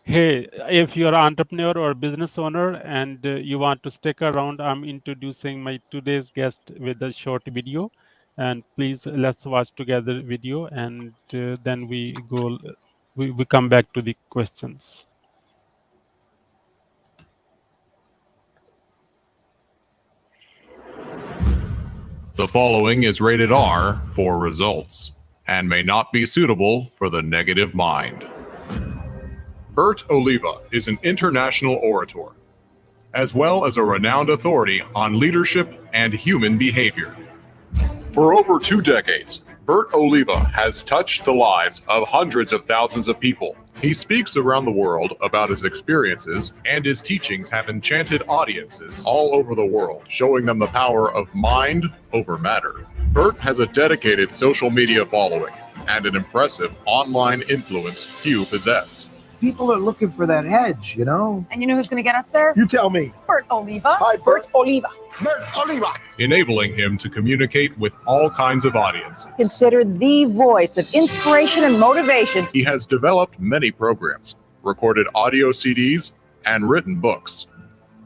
Hey, if you're an entrepreneur or business owner and you want to stick around, I'm introducing my today's guest with a short video. And please let's watch together video and then we come back to the questions. The following is rated R for results and may not be suitable for the negative mind. Bert Oliva is an international orator, as well as a renowned authority on leadership and human behavior. For over 2 decades, Bert Oliva has touched the lives of hundreds of thousands of people. He speaks around the world about his experiences, and his teachings have enchanted audiences all over the world, showing them the power of mind over matter. Bert has a dedicated social media following and an impressive online influence few possess. People are looking for that edge, you know? And you know who's going to get us there? You tell me. Bert Oliva. Hi, Bert Oliva. Bert Oliva. Enabling him to communicate with all kinds of audiences. Considered the voice of inspiration and motivation. He has developed many programs, recorded audio CDs, and written books,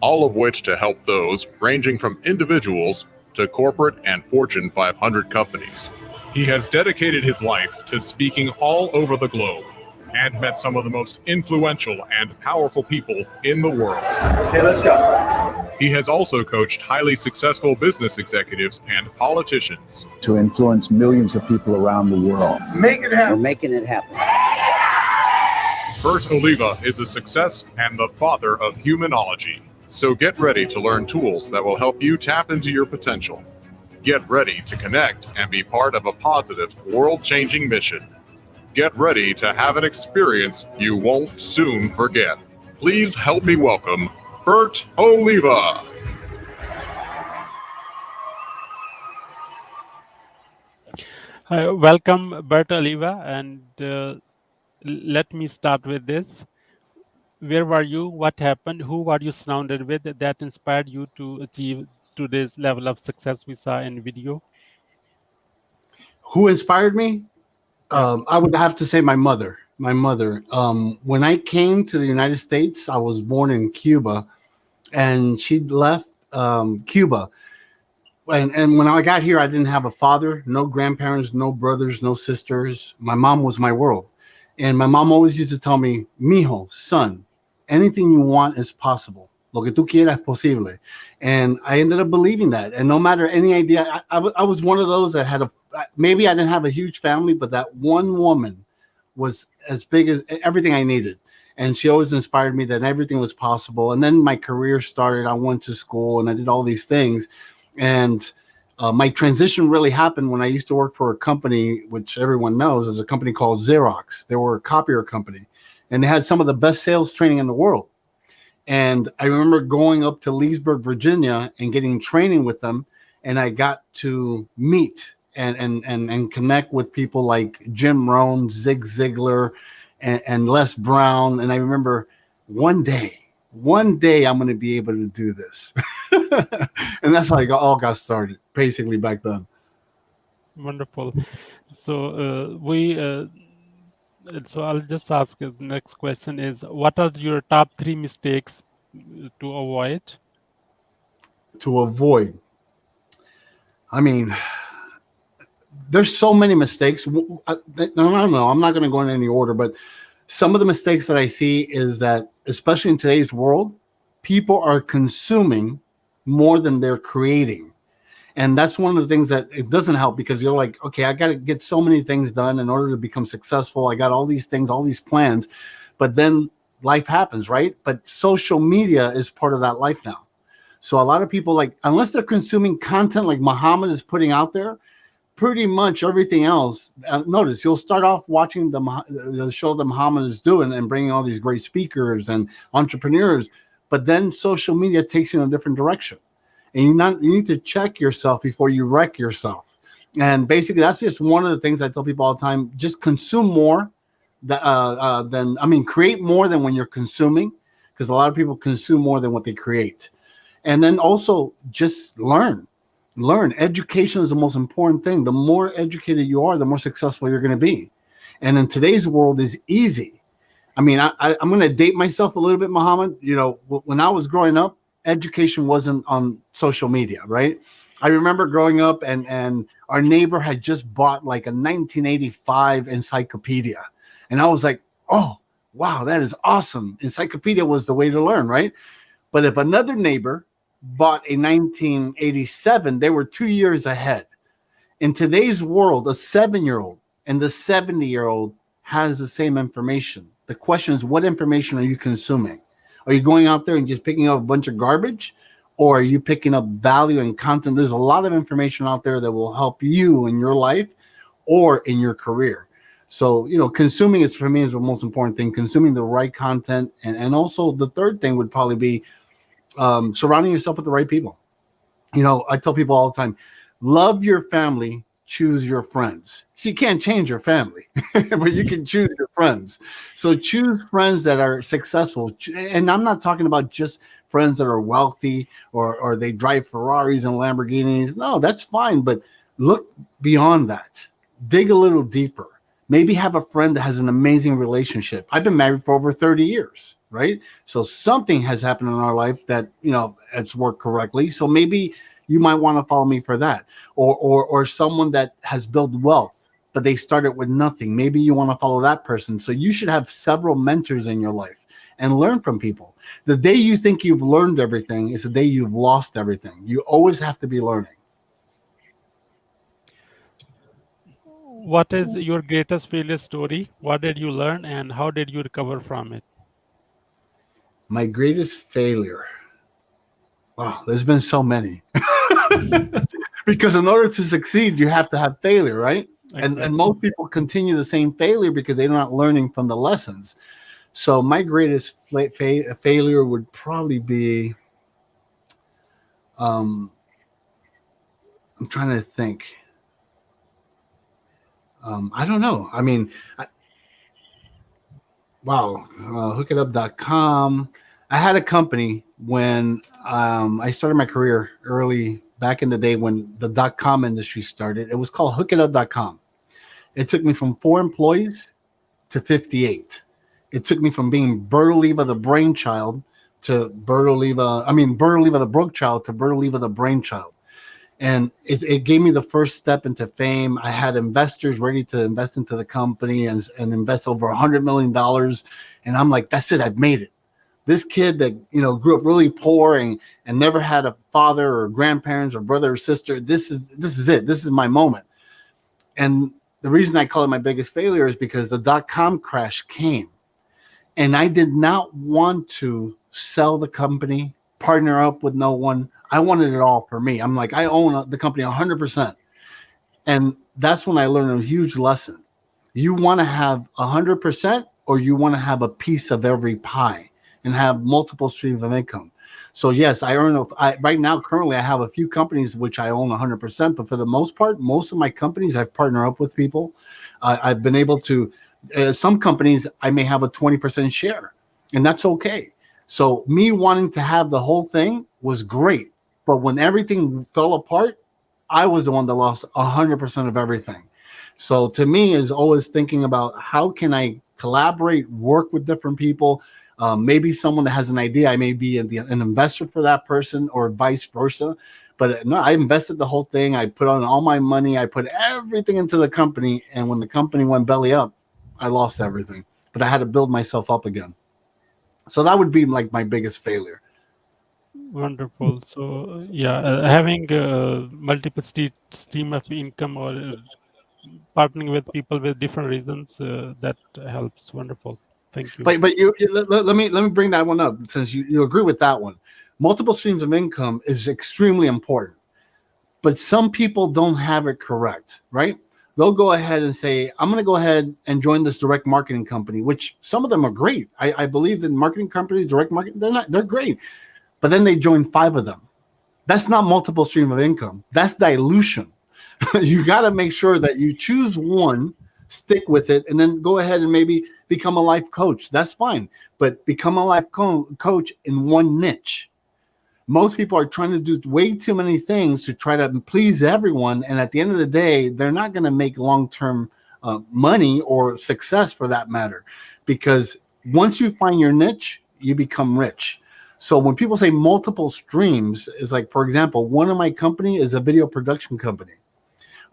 all of which to help those ranging from individuals to corporate and Fortune 500 companies. He has dedicated his life to speaking all over the globe and met some of the most influential and powerful people in the world. Okay, let's go. He has also coached highly successful business executives and politicians. To influence millions of people around the world. Make it We're happen. making it happen. Bert Oliva is a success and the father of humanology. So get ready to learn tools that will help you tap into your potential. Get ready to connect and be part of a positive, world-changing mission. Get ready to have an experience you won't soon forget. Please help me welcome Bert Oliva. Welcome, Bert Oliva, and let me start with this. Where were you? What happened? Who were you surrounded with that inspired you to achieve today's level of success we saw in video? Who inspired me? I would have to say my mother. When I came to the United States, I was born in Cuba, and she left Cuba. And when I got here, I didn't have a father, no grandparents, no brothers, no sisters. My mom was my world. And my mom always used to tell me, mijo, son, anything you want is possible. Lo que tú quieras es posible. And I ended up believing that. And no matter any idea, I was one of those that had maybe I didn't have a huge family, but that one woman was as big as everything I needed. And she always inspired me that everything was possible. And then my career started. I went to school and I did all these things. And my transition really happened when I used to work for a company, which everyone knows is a company called Xerox. They were a copier company, and they had some of the best sales training in the world. And I remember going up to Leesburg, Virginia, and getting training with them. And I got to meet and connect with people like Jim Rohn, Zig Ziglar, and Les Brown. And I remember one day I'm going to be able to do this. And that's how all got started, basically, back then. Wonderful. So so I'll just ask the next question is, what are your top 3 mistakes to avoid? To avoid. I mean, there's so many mistakes. I don't know. I'm not going to go in any order, but some of the mistakes that I see is that, especially in today's world, people are consuming more than they're creating. And that's one of the things that it doesn't help, because you're like, okay, I got to get so many things done in order to become successful. I got all these things, all these plans, but then life happens, right? But social media is part of that life now. So a lot of people, like, unless they're consuming content like Muhammad is putting out there, pretty much everything else, notice you'll start off watching the show that Muhammad is doing and bringing all these great speakers and entrepreneurs, but then social media takes you in a different direction. And you need to check yourself before you wreck yourself. And basically, that's just one of the things I tell people all the time. Just consume more create more than when you're consuming, because a lot of people consume more than what they create. And then also just learn. Education is the most important thing. The more educated you are, the more successful you're going to be. And in today's world is easy. I mean, I'm going to date myself a little bit, Muhammad. You know, when I was growing up, education wasn't on social media, right? I remember growing up and our neighbor had just bought like a 1985 encyclopedia. And I was like, oh, wow, that is awesome. Encyclopedia was the way to learn, right? But if another neighbor bought a 1987, they were 2 years ahead. In today's world, a 7-year-old and the 70-year-old has the same information. The question is, what information are you consuming? Are you going out there and just picking up a bunch of garbage, or are you picking up value and content? There's a lot of information out there that will help you in your life or in your career. So, you know, consuming is, for me, is the most important thing, consuming the right content. And also the third thing would probably be surrounding yourself with the right people. You know, I tell people all the time, love your family, choose your friends. So you can't change your family, but you can choose your friends. So choose friends that are successful. And I'm not talking about just friends that are wealthy or they drive Ferraris and Lamborghinis. No, that's fine. But look beyond that. Dig a little deeper. Maybe have a friend that has an amazing relationship. I've been married for over 30 years, right? So something has happened in our life that, you know, it's worked correctly. So maybe you might want to follow me for that. Or someone that has built wealth, but they started with nothing. Maybe you want to follow that person. So you should have several mentors in your life and learn from people. The day you think you've learned everything is the day you've lost everything. You always have to be learning. What is your greatest failure story? What did you learn and how did you recover from it? My greatest failure. Wow, there's been so many. Because in order to succeed, you have to have failure, right? Exactly. And most people continue the same failure because they're not learning from the lessons. So my greatest failure would probably be, I'm trying to think. I don't know. I mean, hookitup.com. I had a company when I started my career early back in the day when the .com industry started. It was called hookitup.com. It took me from 4 employees to 58. It took me from being Bert Oliva, the brainchild, to Bert Oliva the broke child to Bert Oliva, the brainchild. And it gave me the first step into fame. I had investors ready to invest into the company and invest over $100 million. And I'm like, that's it. I've made it. This kid that, you know, grew up really poor and never had a father or grandparents or brother or sister. This is it. This is my moment. And the reason I call it my biggest failure is because the .com crash came. And I did not want to sell the company, partner up with no one. I wanted it all for me. I'm like, I own the company 100%. And that's when I learned a huge lesson. You want to have 100% or you want to have a piece of every pie and have multiple streams of income. So yes, right now, currently I have a few companies which I own 100%, but for the most part, most of my companies I've partnered up with people. I've been able to, some companies I may have a 20% share, and that's okay. So me wanting to have the whole thing was great. But when everything fell apart, I was the one that lost 100% of everything. So to me is always thinking about how can I collaborate, work with different people. Maybe someone that has an idea, I may be an investor for that person or vice versa. But no, I invested the whole thing. I put on all my money. I put everything into the company. And when the company went belly up, I lost everything. But I had to build myself up again. So that would be like my biggest failure. Wonderful. So yeah, having multiple stream of income or partnering with people with different reasons, that helps. Wonderful. Thank you. But let me bring that one up since you agree with that one. Multiple streams of income is extremely important, but some people don't have it correct, right? They'll go ahead and say, I'm going to go ahead and join this direct marketing company, which some of them are great. I believe that marketing companies, direct marketing, they're great. But then they join 5 of them. That's not multiple stream of income. That's dilution. You got to make sure that you choose one, stick with it, and then go ahead and maybe become a life coach. That's fine. But become a life coach in one niche. Most people are trying to do way too many things to try to please everyone. And at the end of the day, they're not going to make long-term money or success for that matter. Because Once you find your niche, you become rich. So when people say multiple streams, is like, for example, one of my company is a video production company.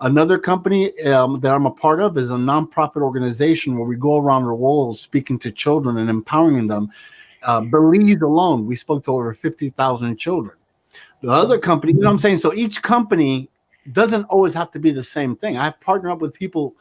Another company that I'm a part of is a nonprofit organization where we go around the world speaking to children and empowering them. Belize alone, we spoke to over 50,000 children. The other company, you know what I'm saying? So each company doesn't always have to be the same thing. I've partnered up with people.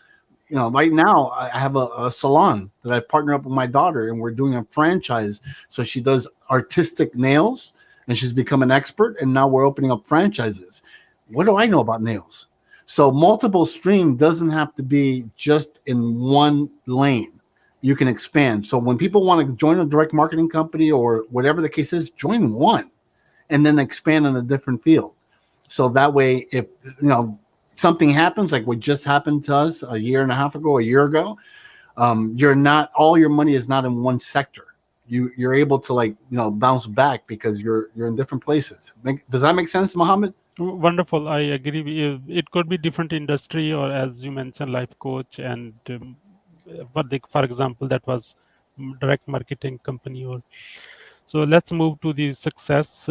You know, right now I have a salon that I've partnered up with my daughter, and we're doing a franchise. So she does artistic nails, and she's become an expert. And now we're opening up franchises. What do I know about nails? So multiple stream doesn't have to be just in one lane. You can expand. So when people want to join a direct marketing company or whatever the case is, join one and then expand in a different field. So that way, if something happens like what just happened to us a year and a half ago, a year ago, you're not, all your money is not in one sector. You're able to bounce back because you're in different places. Does that make sense, Mohammed? Wonderful. I agree. It could be different industry, or as you mentioned, life coach, and for example, that was direct marketing company. Or so. Let's move to the success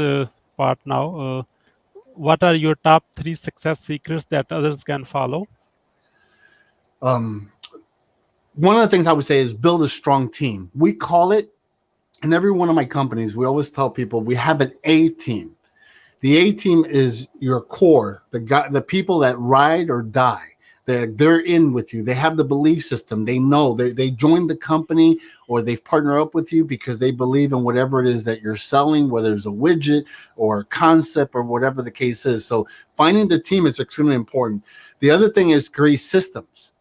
part now. What are your top 3 success secrets that others can follow? One of the things I would say is build a strong team. We call it, in every one of my companies, we always tell people we have an A team. The A team is your core, the people that ride or die. They're in with you. They have the belief system. They know they joined the company or they've partnered up with you because they believe in whatever it is that you're selling, whether it's a widget or a concept or whatever the case is. So finding the team is extremely important. The other thing is create systems.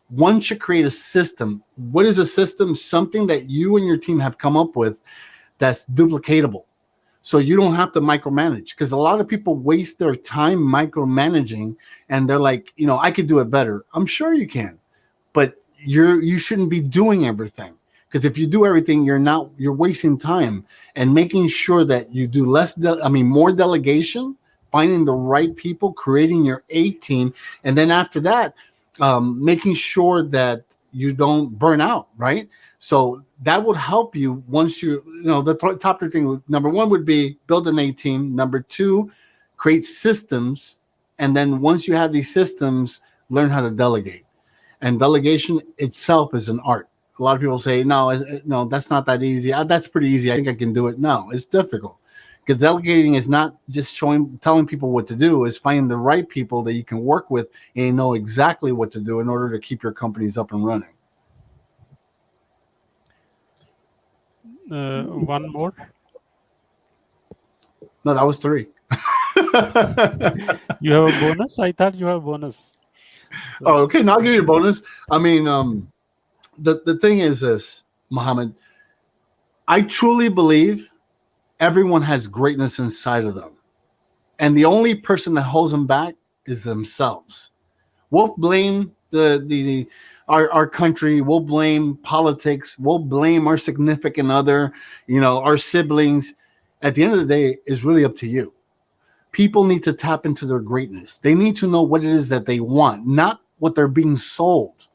One should create a system. What is a system? Something that you and your team have come up with that's duplicatable. So you don't have to micromanage, because a lot of people waste their time micromanaging and they're like, I could do it better. I'm sure you can, but you shouldn't be doing everything, because if you do everything, you're wasting time. And making sure that you do more delegation, finding the right people, creating your A team. And then after that, making sure that you don't burn out, right? So that would help you once the top 3 things. Number 1 would be build an A team. Number 2, create systems. And then once you have these systems, learn how to delegate. And delegation itself is an art. A lot of people say, no, that's not that easy. That's pretty easy. I think I can do it. No, it's difficult. Because delegating is not just telling people what to do, it's finding the right people that you can work with and know exactly what to do in order to keep your companies up and running. One more. No, that was 3. You have a bonus? I thought you have a bonus. Oh, okay. Now I'll give you a bonus. I mean, the thing is this, Mohammed. I truly believe everyone has greatness inside of them. And the only person that holds them back is themselves. We'll blame our country, we'll blame politics, we'll blame our significant other, our siblings. At the end of the day, it's really up to you. People need to tap into their greatness. They need to know what it is that they want, not what they're being sold.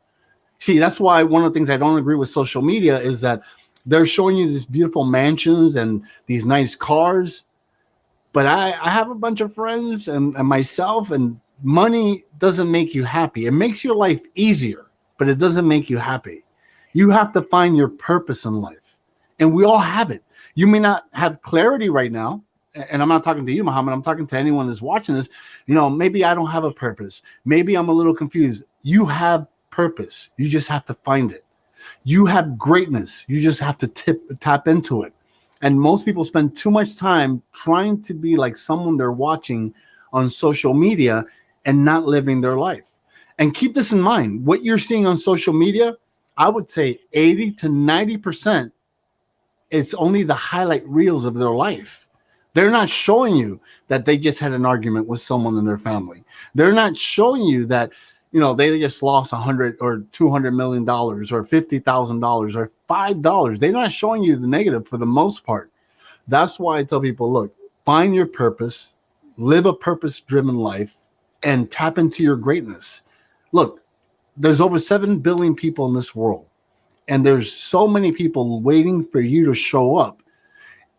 See, that's why one of the things I don't agree with social media is that they're showing you these beautiful mansions and these nice cars. But I have a bunch of friends and myself, and money doesn't make you happy. It makes your life easier, but it doesn't make you happy. You have to find your purpose in life. And we all have it. You may not have clarity right now. And I'm not talking to you, Muhammad. I'm talking to anyone that's watching this. Maybe I don't have a purpose. Maybe I'm a little confused. You have purpose. You just have to find it. You have greatness. You just have to tap into it. And most people spend too much time trying to be like someone they're watching on social media and not living their life. And keep this in mind. What you're seeing on social media, I would say 80 to 90%, it's only the highlight reels of their life. They're not showing you that they just had an argument with someone in their family. They're not showing you that, they just lost $100 or $200 million or $50,000 or $5. They're not showing you the negative for the most part. That's why I tell people, look, find your purpose, live a purpose-driven life, and tap into your greatness. Look, there's over 7 billion people in this world. And there's so many people waiting for you to show up.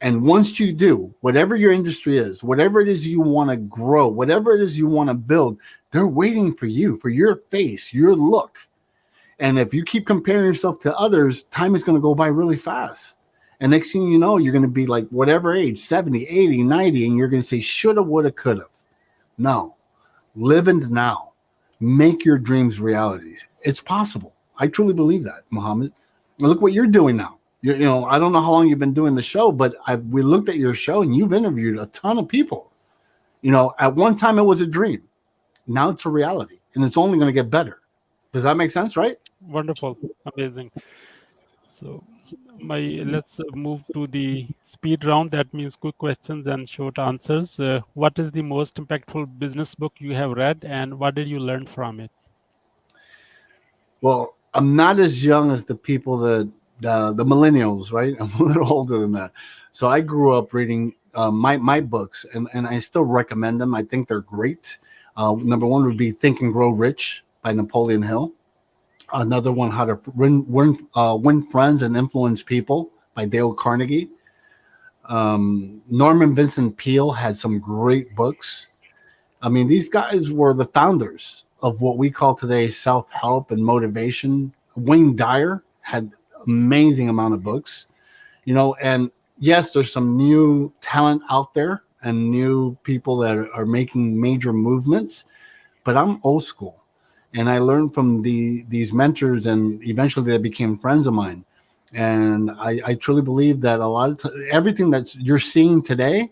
And once you do, whatever your industry is, whatever it is you want to grow, whatever it is you want to build, they're waiting for you, for your face, your look. And if you keep comparing yourself to others, time is going to go by really fast. And next thing you know, you're going to be like whatever age, 70, 80, 90, and you're going to say, shoulda, woulda, coulda. No, live in the now. Make your dreams realities. It's possible. I truly believe that, Muhammad. And look what you're doing now. You know, I don't know how long you've been doing the show, but we looked at your show and you've interviewed a ton of people. You know, at one time it was a dream. Now it's a reality, and it's only going to get better. Does that make sense, right? Wonderful, amazing. So let's move to the speed round. That means quick questions and short answers. What is the most impactful business book you have read, and what did you learn from it? Well, I'm not as young as the people that the millennials, right? I'm a little older than that. So I grew up reading my books, and I still recommend them. I think they're great. Number one would be Think and Grow Rich by Napoleon Hill. Another one, How to Win Friends and Influence People by Dale Carnegie. Norman Vincent Peale had some great books. I mean, these guys were the founders of what we call today self-help and motivation. Wayne Dyer had amazing amount of books, you know, and yes, there's some new talent out there and new people that are making major movements, but I'm old school. And I learned from these mentors, and eventually they became friends of mine. And I truly believe that a lot of everything that you're seeing today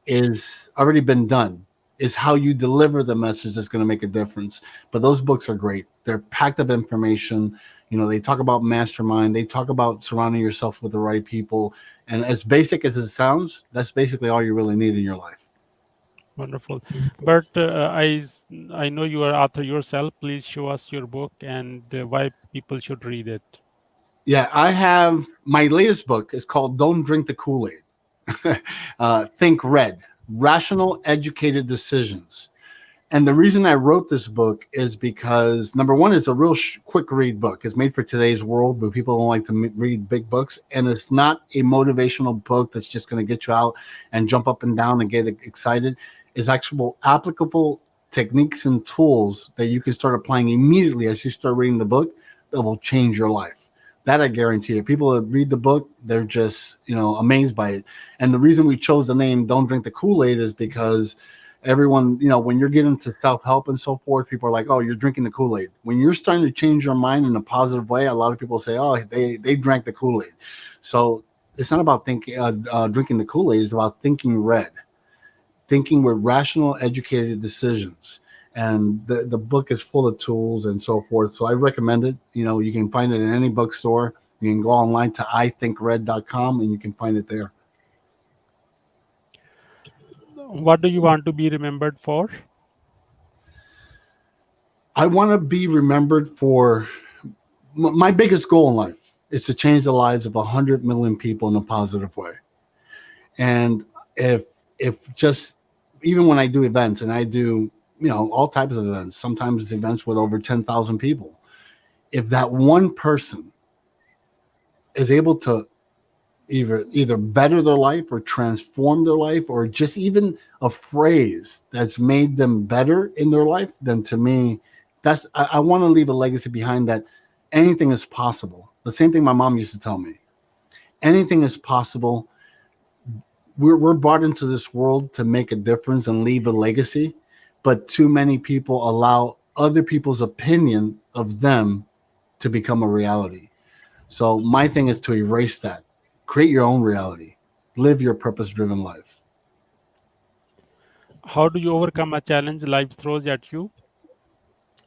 is already been done. Is how you deliver the message that's going to make a difference. But those books are great. They're packed of information. You know, they talk about mastermind. They talk about surrounding yourself with the right people. And as basic as it sounds, that's basically all you really need in your life. Wonderful. Bert, I know you are author yourself. Please show us your book and why people should read it. Yeah, I have my latest book is called Don't Drink the Kool-Aid. Think Red, Rational Educated Decisions. And the reason I wrote this book is because, number one, it's a real quick read book. It's made for today's world, but people don't like to read big books. And it's not a motivational book that's just going to get you out and jump up and down and get excited. It's actual applicable techniques and tools that you can start applying immediately as you start reading the book that will change your life. That I guarantee you. People that read the book, they're just, you know, amazed by it. And the reason we chose the name Don't Drink the Kool-Aid is because everyone, you know, when you're getting to self-help and so forth, people are like, oh, you're drinking the Kool-Aid. When you're starting to change your mind in a positive way, a lot of people say, oh, they drank the Kool-Aid. So it's not about thinking, drinking the Kool-Aid. It's about thinking red, thinking with rational, educated decisions. And the book is full of tools and so forth. So I recommend it. You know, you can find it in any bookstore. You can go online to ithinkred.com and you can find it there. What do you want to be remembered for? I want to be remembered for my biggest goal in life is to change the lives of 100 million people in a positive way. And if just even when I do events, and I do, you know, all types of events, sometimes it's events with over 10,000 people. If that one person is able to either better their life or transform their life, or just even a phrase that's made them better in their life, then to me, I want to leave a legacy behind that anything is possible. The same thing my mom used to tell me. Anything is possible. We're brought into this world to make a difference and leave a legacy, but too many people allow other people's opinion of them to become a reality. So my thing is to erase that. Create your own reality. Live your purpose-driven life. How do you overcome a challenge life throws at you?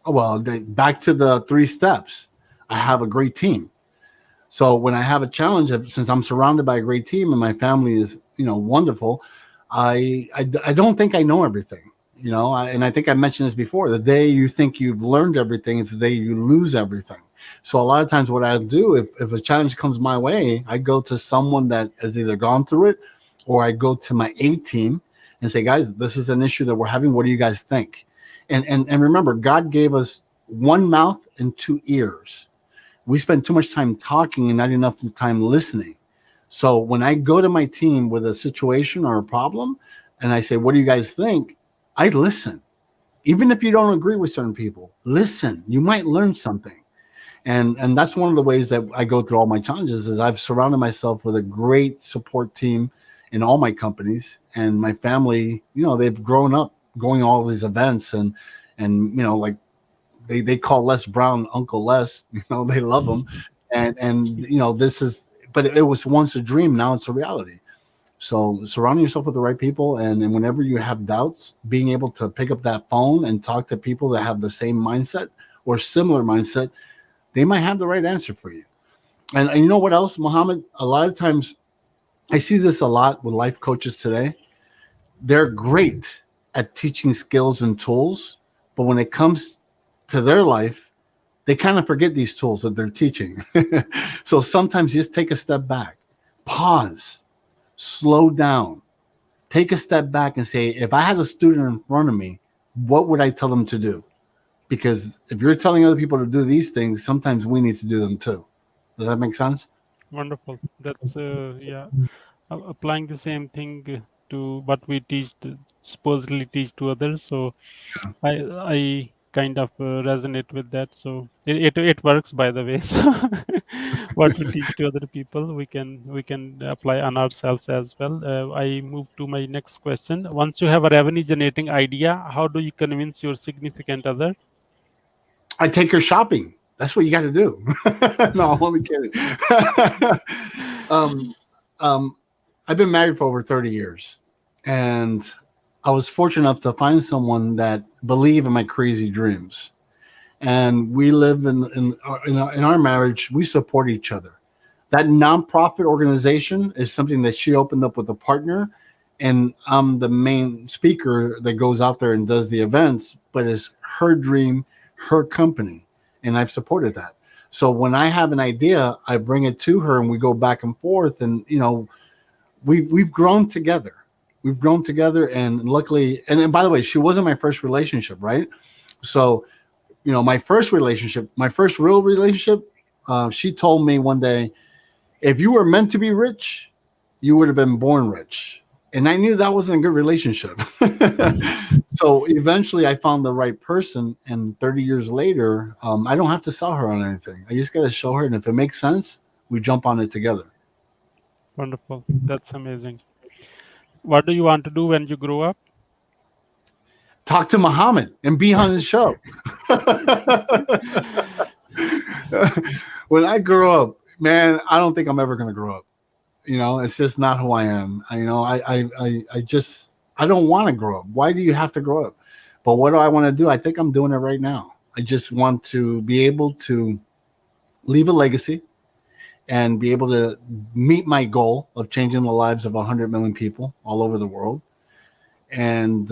Well, back to the 3 steps. I have a great team. So when I have a challenge, since I'm surrounded by a great team and my family is, you know, wonderful, I don't think I know everything. You know, and I think I mentioned this before. The day you think you've learned everything is the day you lose everything. So a lot of times what I do, if a challenge comes my way, I go to someone that has either gone through it, or I go to my A team and say, guys, this is an issue that we're having. What do you guys think? And remember, God gave us 1 mouth and 2 ears. we spend too much time talking and not enough time listening. So when I go to my team with a situation or a problem and I say, what do you guys think? I listen. Even if you don't agree with certain people, listen. You might learn something. And that's one of the ways that I go through all my challenges is I've surrounded myself with a great support team in all my companies, and my family, they've grown up going to all these events and like they call Les Brown Uncle Les, they love him. And but it was once a dream. Now it's a reality. So surrounding yourself with the right people, and whenever you have doubts, being able to pick up that phone and talk to people that have the same mindset or similar mindset, they might have the right answer for you. And you know what else, Muhammad? A lot of times I see this a lot with life coaches today. They're great at teaching skills and tools, but when it comes to their life, they kind of forget these tools that they're teaching. So sometimes just take a step back, pause, slow down, take a step back and say, if I had a student in front of me, what would I tell them to do? Because if you're telling other people to do these things, sometimes we need to do them too. Does that make sense? Wonderful. That's applying the same thing to what we supposedly teach to others. So I kind of resonate with that. So it works, by the way. So what we teach to other people, we can apply on ourselves as well. I move to my next question. Once you have a revenue generating idea, how do you convince your significant other? I take her shopping. That's what you got to do. No, I'm only kidding. I've been married for over 30 years, and I was fortunate enough to find someone that believed in my crazy dreams. And we live in our marriage. We support each other. That nonprofit organization is something that she opened up with a partner, and I'm the main speaker that goes out there and does the events. But it's her dream, her company, and I've supported that. So when I have an idea, I bring it to her, and we go back and forth, and we've grown together. We've grown together, and luckily, and by the way, she wasn't my first relationship, right? So, my first real relationship, she told me one day, if you were meant to be rich, you would have been born rich. And I knew that wasn't a good relationship. So eventually I found the right person, and 30 years later, I don't have to sell her on anything. I just got to show her, and if it makes sense, we jump on it together. Wonderful. That's amazing. What do you want to do when you grow up? Talk to Muhammad and be on his show. When I grow up, man, I don't think I'm ever going to grow up. It's just not who I am. I don't want to grow up. Why do you have to grow up? But what do I want to do? I think I'm doing it right now. I just want to be able to leave a legacy and be able to meet my goal of changing the lives of 100 million people all over the world. And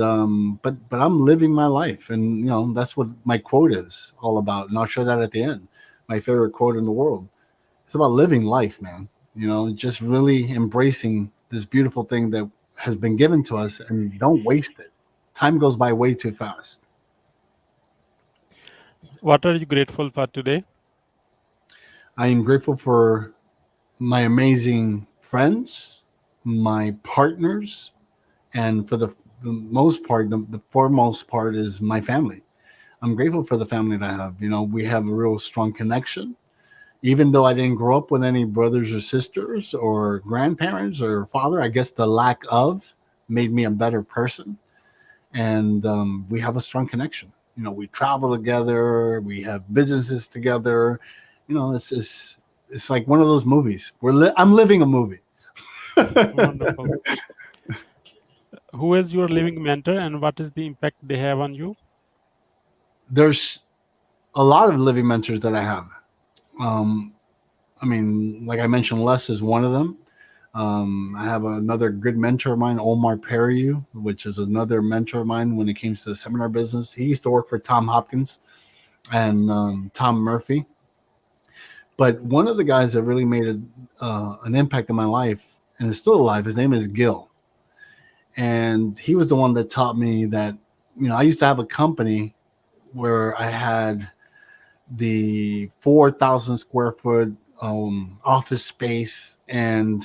but I'm living my life, and that's what my quote is all about. And I'll share that at the end. My favorite quote in the world. It's about living life, man. Just really embracing this beautiful thing that has been given to us, and don't waste it. Time goes by way too fast. What are you grateful for today? I am grateful for my amazing friends, my partners, and for the most part, the foremost part is my family. I'm grateful for the family that I have. We have a real strong connection. Even though I didn't grow up with any brothers or sisters or grandparents or father, I guess the lack of made me a better person. And we have a strong connection. We travel together. We have businesses together. It's like one of those movies. I'm living a movie. Wonderful. Who is your living mentor, and what is the impact they have on you? There's a lot of living mentors that I have. Like I mentioned, Les is one of them. I have another good mentor of mine, Omar Periu, which is another mentor of mine when it comes to the seminar business. He used to work for Tom Hopkins and Tom Murphy. But one of the guys that really made an impact in my life, and is still alive, his name is Gil. And he was the one that taught me that, I used to have a company where I had the 4,000 square foot office space and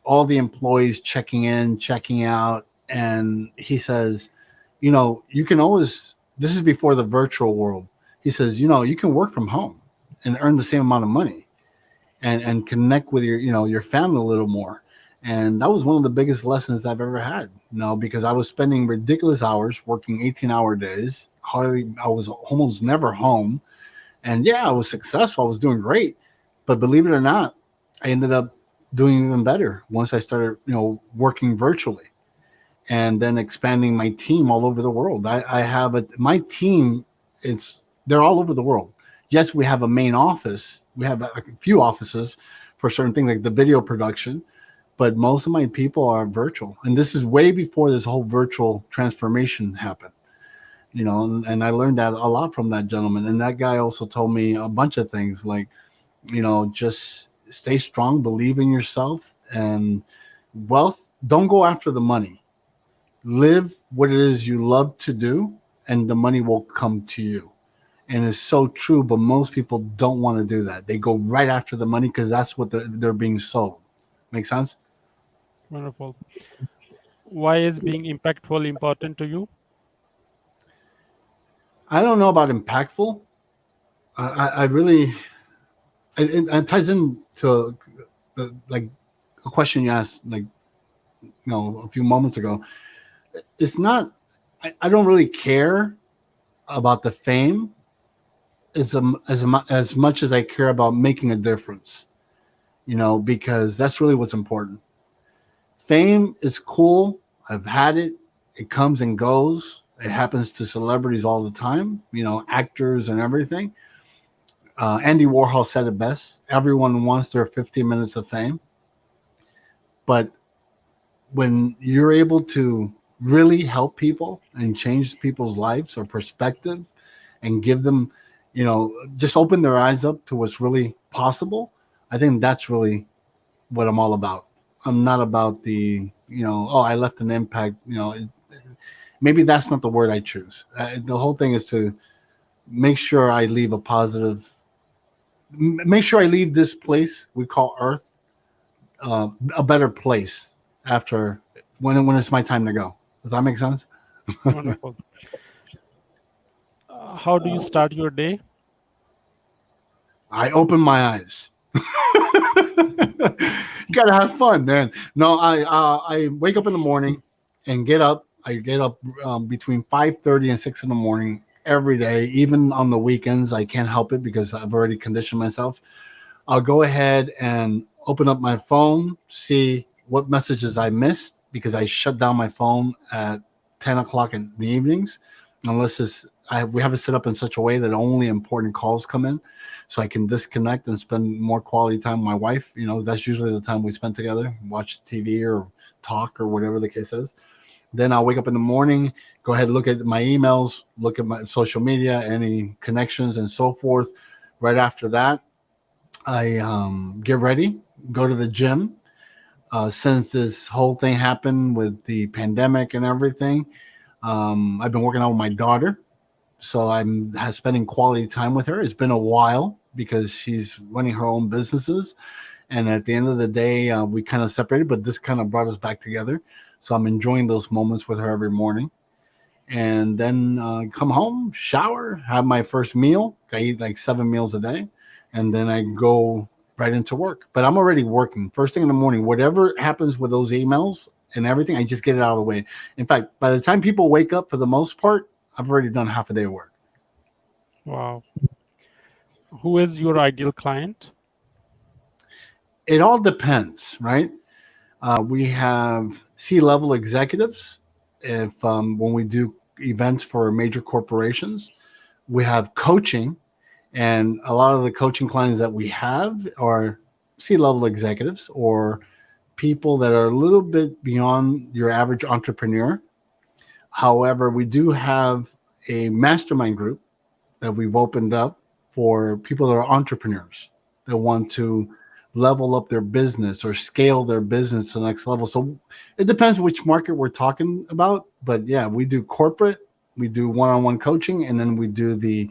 all the employees checking in, checking out. And he says, you can always, this is before the virtual world. He says, you can work from home and earn the same amount of money and connect with your family a little more. And that was one of the biggest lessons I've ever had, because I was spending ridiculous hours working 18-hour days. I was almost never home. And yeah, I was successful. I was doing great. But believe it or not, I ended up doing even better once I started, working virtually and then expanding my team all over the world. I have my team, they're all over the world. Yes, we have a main office. We have a few offices for certain things like the video production, but most of my people are virtual. And this is way before this whole virtual transformation happened. And I learned that a lot from that gentleman. And that guy also told me a bunch of things like, just stay strong, believe in yourself, and wealth. Don't go after the money. Live what it is you love to do, and the money will come to you. And it's so true, but most people don't want to do that. They go right after the money because that's what they're being sold. Make sense? Wonderful. Why is being impactful important to you? I don't know about impactful. I really, it ties into like a question you asked, like, a few moments ago. It's not, I don't really care about the fame as much as I care about making a difference, because that's really what's important. Fame is cool. I've had it. It comes and goes. It happens to celebrities all the time, actors and everything. Andy Warhol said it best. Everyone wants their 15 minutes of fame. But when you're able to really help people and change people's lives or perspective and give them, just open their eyes up to what's really possible, I think that's really what I'm all about. I'm not about the, I left an impact, maybe that's not the word I choose. The whole thing is to make sure I leave make sure I leave this place we call Earth a better place after when it's my time to go. Does that make sense? Wonderful. How do you start your day? I open my eyes. You gotta have fun, man. No, I wake up in the morning and get up. I get up between 5:30 and 6 in the morning every day, even on the weekends. I can't help it because I've already conditioned myself. I'll go ahead and open up my phone, see what messages I missed because I shut down my phone at 10 o'clock in the evenings, unless we have it set up in such a way that only important calls come in, so I can disconnect and spend more quality time with my wife. That's usually the time we spend together, watch TV or talk or whatever the case is. Then I'll wake up in the morning, go ahead and look at my emails, look at my social media, any connections and so forth. Right after that, I get ready, go to the gym. Since this whole thing happened with the pandemic and everything, I've been working out with my daughter. So I'm spending quality time with her. It's been a while because she's running her own businesses. And at the end of the day, we kind of separated, but this kind of brought us back together. So I'm enjoying those moments with her every morning. And then come home, shower, have my first meal. I eat like 7 meals a day. And then I go right into work. But I'm already working. First thing in the morning, whatever happens with those emails and everything, I just get it out of the way. In fact, by the time people wake up, for the most part, I've already done half a day of work. Wow. Who is your ideal client? It all depends, right? We have C-level executives. If when we do events for major corporations, we have coaching, and a lot of the coaching clients that we have are C-level executives or people that are a little bit beyond your average entrepreneur. However, we do have a mastermind group that we've opened up for people that are entrepreneurs that want to level up their business or scale their business to the next level. So it depends which market we're talking about. But yeah, we do corporate, we do one-on-one coaching, and then we do the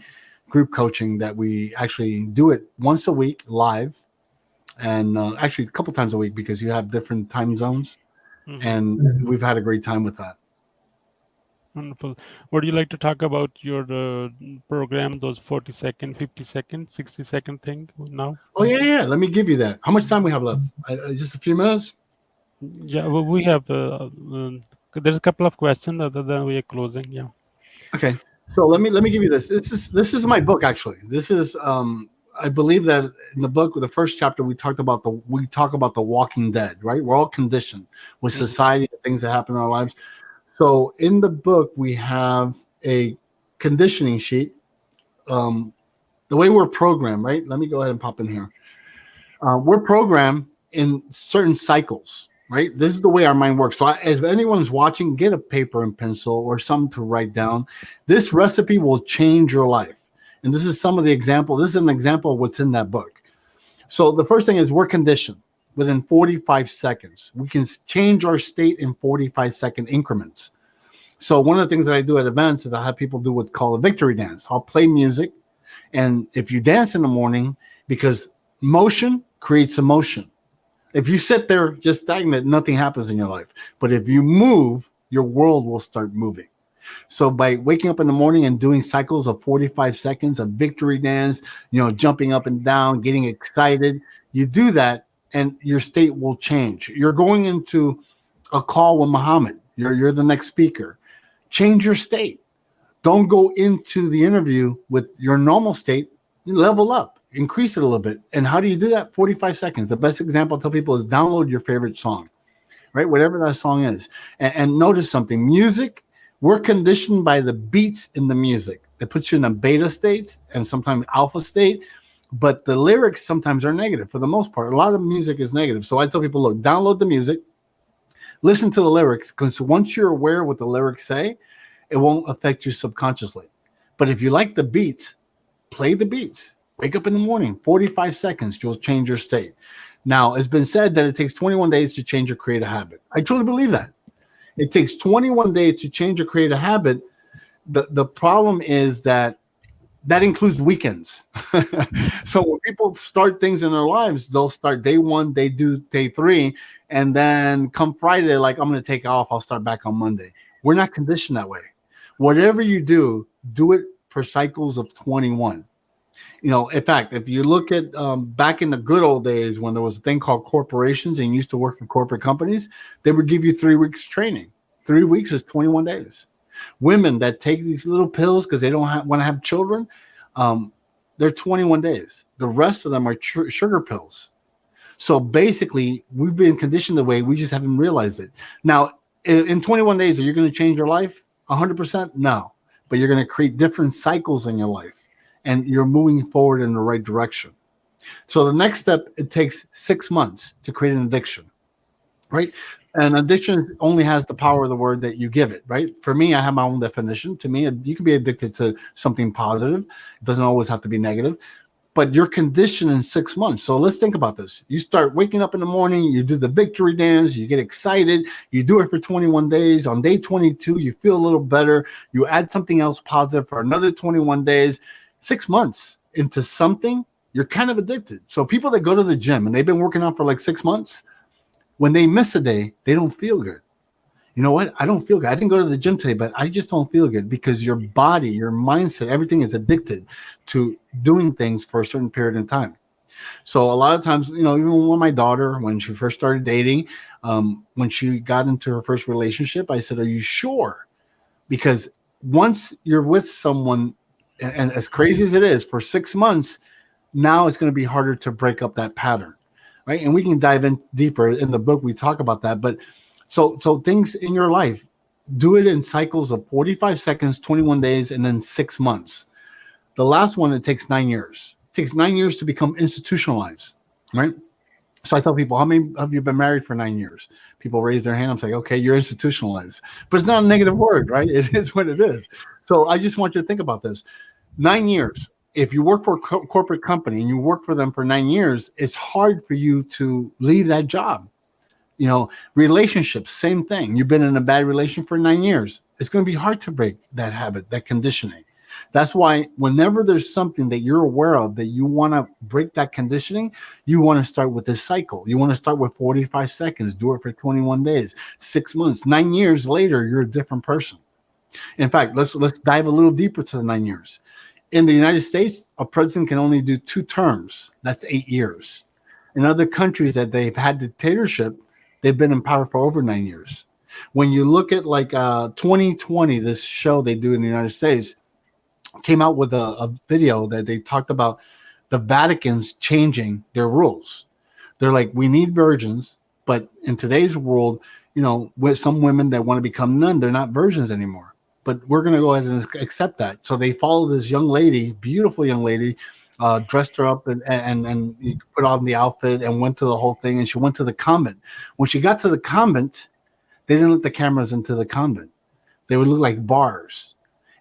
group coaching that we actually do it once a week live, and actually a couple times a week because you have different time zones, and we've had a great time with that. Wonderful. Would you like to talk about your program, those 40-second, 50-second, 60-second thing now? Oh yeah. Let me give you that. How much time we have left? Just a few minutes. Yeah, well, we have. There's a couple of questions. Other than we are closing. Yeah. Okay. So let me give you this. This is my book actually. This is I believe that in the book, the first chapter, we talk about the Walking Dead, right? We're all conditioned with society, the things that happen in our lives. So in the book, we have a conditioning sheet. The way we're programmed, right? Let me go ahead and pop in here. We're programmed in certain cycles, right? This is the way our mind works. So if anyone's watching, get a paper and pencil or something to write down. This recipe will change your life. And this is some of the example. This is an example of what's in that book. So the first thing is we're conditioned within 45 seconds. We can change our state in 45-second increments. So one of the things that I do at events is I have people do what's called a victory dance. I'll play music. And if you dance in the morning, because motion creates emotion. If you sit there just stagnant, nothing happens in your life. But if you move, your world will start moving. So by waking up in the morning and doing cycles of 45 seconds of victory dance, jumping up and down, getting excited, you do that and your state will change. You're going into a call with Muhammad. You're the next speaker. Change your state. Don't go into the interview with your normal state. Level up, increase it a little bit. And how do you do that? 45 seconds. The best example I tell people is download your favorite song, right? Whatever that song is. And notice something. Music, we're conditioned by the beats in the music. It puts you in a beta state and sometimes alpha state. But the lyrics sometimes are negative for the most part. A lot of music is negative. So I tell people, look, download the music, listen to the lyrics, because once you're aware what the lyrics say, it won't affect you subconsciously. But if you like the beats, play the beats. Wake up in the morning, 45 seconds, you'll change your state. Now, it's been said that it takes 21 days to change or create a habit. I truly believe that. It takes 21 days to change or create a habit. The problem is that includes weekends. So when people start things in their lives, they'll start day 1, they do day 3, and then come Friday, they're like, I'm going to take off. I'll start back on Monday. We're not conditioned that way. Whatever you do it for cycles of 21. In fact, if you look at back in the good old days when there was a thing called corporations and you used to work for corporate companies, they would give you 3 weeks training. 3 weeks is 21 days. Women that take these little pills because they don't want to have children, they're 21 days. The rest of them are sugar pills. So basically, we've been conditioned the way, we just haven't realized it. Now, in 21 days, are you going to change your life 100%? No. But you're going to create different cycles in your life, and you're moving forward in the right direction. So the next step, it takes 6 months to create an addiction, right? And addiction only has the power of the word that you give it, right? For me, I have my own definition. To me, you can be addicted to something positive. It doesn't always have to be negative, but you're conditioned in 6 months. So let's think about this. You start waking up in the morning, you do the victory dance, you get excited, you do it for 21 days. On day 22, you feel a little better. You add something else positive for another 21 days. 6 months into something, you're kind of addicted. So people that go to the gym and they've been working out for like 6 months, when they miss a day, they don't feel good. You know what? I don't feel good. I didn't go to the gym today, but I just don't feel good because your body, your mindset, everything is addicted to doing things for a certain period of time. So a lot of times, even when my daughter, when she first started dating, when she got into her first relationship, I said, are you sure? Because once you're with someone, and as crazy as it is, for 6 months, now it's going to be harder to break up that pattern. Right. And we can dive in deeper in the book. We talk about that. But so things in your life, do it in cycles of 45 seconds, 21 days, and then 6 months. The last one, it takes 9 years. It takes 9 years to become institutionalized. Right. So I tell people, how many have you been married for 9 years? People raise their hand. I'm like, okay, you're institutionalized. But it's not a negative word, right? It is what it is. So I just want you to think about this. 9 years. If you work for a corporate company and you work for them for 9 years, it's hard for you to leave that job. Relationships, same thing. You've been in a bad relation for 9 years. It's going to be hard to break that habit, that conditioning. That's why whenever there's something that you're aware of that you want to break that conditioning, you want to start with this cycle. You want to start with 45 seconds, do it for 21 days, 6 months, 9 years later, you're a different person. In fact, let's dive a little deeper to the 9 years. In the United States, a president can only do 2 terms. That's 8 years. In other countries that they've had dictatorship, they've been in power for over 9 years. When you look at like 2020, this show they do in the United States came out with a video that they talked about the Vatican's changing their rules. They're like, we need virgins, but in today's world, with some women that want to become nun, they're not virgins anymore. But we're going to go ahead and accept that. So they followed this young lady, beautiful young lady, dressed her up and put on the outfit and went to the whole thing. And she went to the convent. When she got to the convent, they didn't let the cameras into the convent. They would look like bars.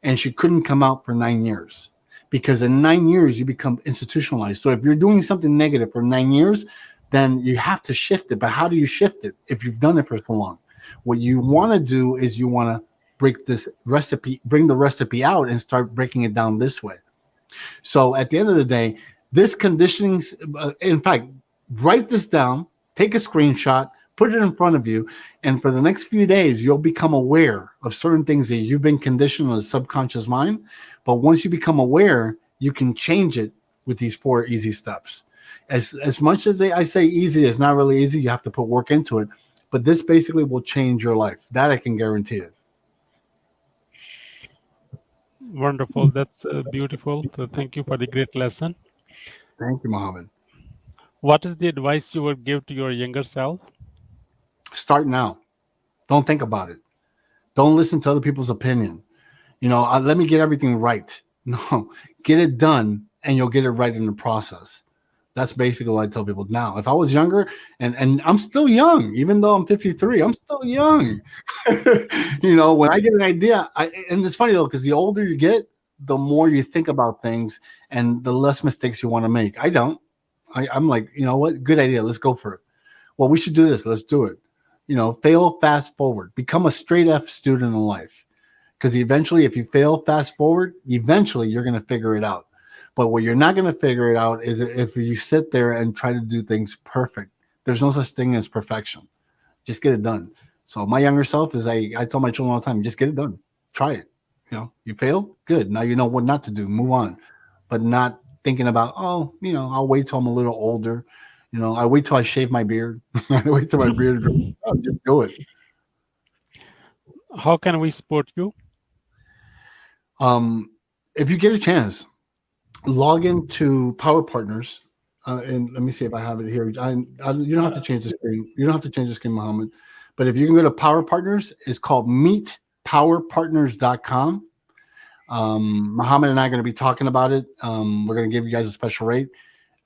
And she couldn't come out for 9 years because in 9 years, you become institutionalized. So if you're doing something negative for 9 years, then you have to shift it. But how do you shift it if you've done it for so long? What you want to do is you want to bring the recipe out and start breaking it down this way. So at the end of the day, this conditioning, in fact, write this down, take a screenshot, put it in front of you, and for the next few days, you'll become aware of certain things that you've been conditioned on the subconscious mind. But once you become aware, you can change it with these 4 easy steps. As much as I say easy, it's not really easy. You have to put work into it. But this basically will change your life. That I can guarantee it. Wonderful. That's beautiful. So thank you for the great lesson. Thank you, Mohammed. What is the advice you would give to your younger self? Start now. Don't think about it. Don't listen to other people's opinion. Let me get everything right. No, get it done and you'll get it right in the process. That's basically what I tell people now. If I was younger, and I'm still young, even though I'm 53, I'm still young. When I get an idea, and it's funny though, because the older you get, the more you think about things and the less mistakes you want to make. I don't. I'm like, you know what? Good idea. Let's go for it. Well, we should do this. Let's do it. Fail fast forward. Become a straight F student in life. Because eventually, if you fail fast forward, eventually you're going to figure it out. But what you're not going to figure it out is if you sit there and try to do things perfect. There's no such thing as perfection. Just get it done. So my younger self is I tell my children all the time, just get it done. Try it. You fail? Good. Now you know what not to do. Move on. But not thinking about, I'll wait till I'm a little older. I wait till I shave my beard. I wait till my beard grows. Just do it. How can we support you? If you get a chance, log into Power Partners, and let me see if I have it here. You don't have to change the screen. You don't have to change the screen, Mohammed. But if you can go to Power Partners, it's called meetpowerpartners.com. Mohammed and I are going to be talking about it. We're going to give you guys a special rate.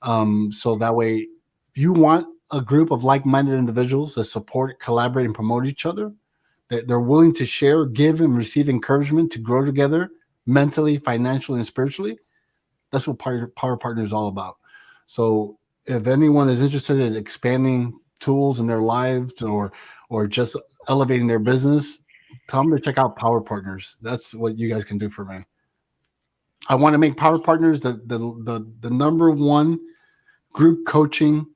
So that way, if you want a group of like-minded individuals that support, collaborate, and promote each other, that they're willing to share, give, and receive encouragement to grow together mentally, financially, and spiritually. That's what Power Partner is all about. So if anyone is interested in expanding tools in their lives or just elevating their business, tell them to check out Power Partners. That's what you guys can do for me. I want to make Power Partners the number one group coaching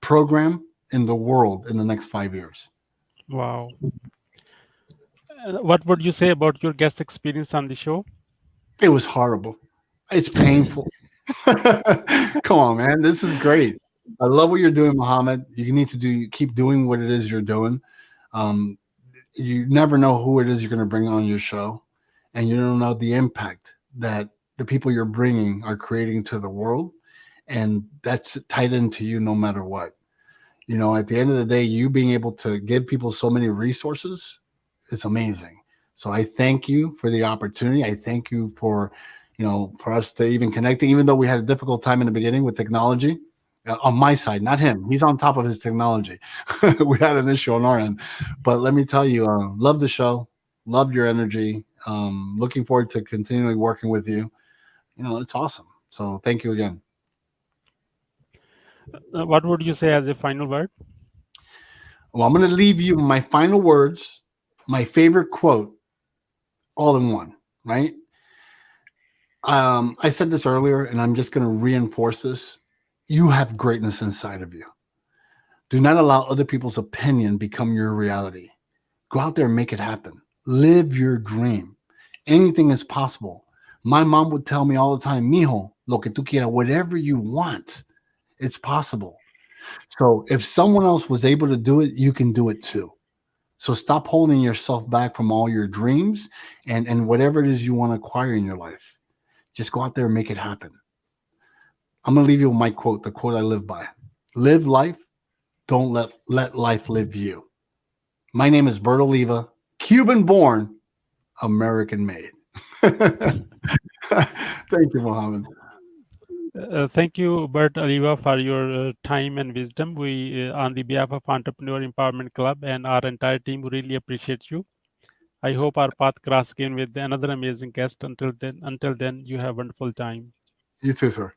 program in the world in the next 5 years. Wow. What would you say about your guest experience on the show? It was horrible. It's painful. Come on, man. This is great. I love what you're doing, Mohammed. You need to keep doing what it is you're doing. You never know who it is you're going to bring on your show, and you don't know the impact that the people you're bringing are creating to the world, and that's tied into you no matter what. At the end of the day, you being able to give people so many resources, it's amazing. So I thank you for the opportunity. I thank you for us to even connecting, even though we had a difficult time in the beginning with technology. On my side, not him. He's on top of his technology. We had an issue on our end. But let me tell you, love the show. Loved your energy. Looking forward to continually working with you. It's awesome. So thank you again. What would you say as a final word? Well, I'm going to leave you with my final words, my favorite quote, all in one, right? I said this earlier, and I'm just going to reinforce this. You have greatness inside of you. Do not allow other people's opinion become your reality. Go out there and make it happen. Live your dream. Anything is possible. My mom would tell me all the time, mijo, lo que tú quieras, whatever you want, it's possible. So if someone else was able to do it, you can do it too. So stop holding yourself back from all your dreams and whatever it is you want to acquire in your life. Just go out there and make it happen. I'm going to leave you with my quote, the quote I live by. Live life. Don't let life live you. My name is Bert Oliva, Cuban born, American made. Thank you, Mohammed. Thank you, Bert Oliva, for your time and wisdom. We, on the behalf of Entrepreneur Empowerment Club and our entire team, really appreciate you. I hope our path cross again with another amazing guest. Until then, you have a wonderful time. You too, sir.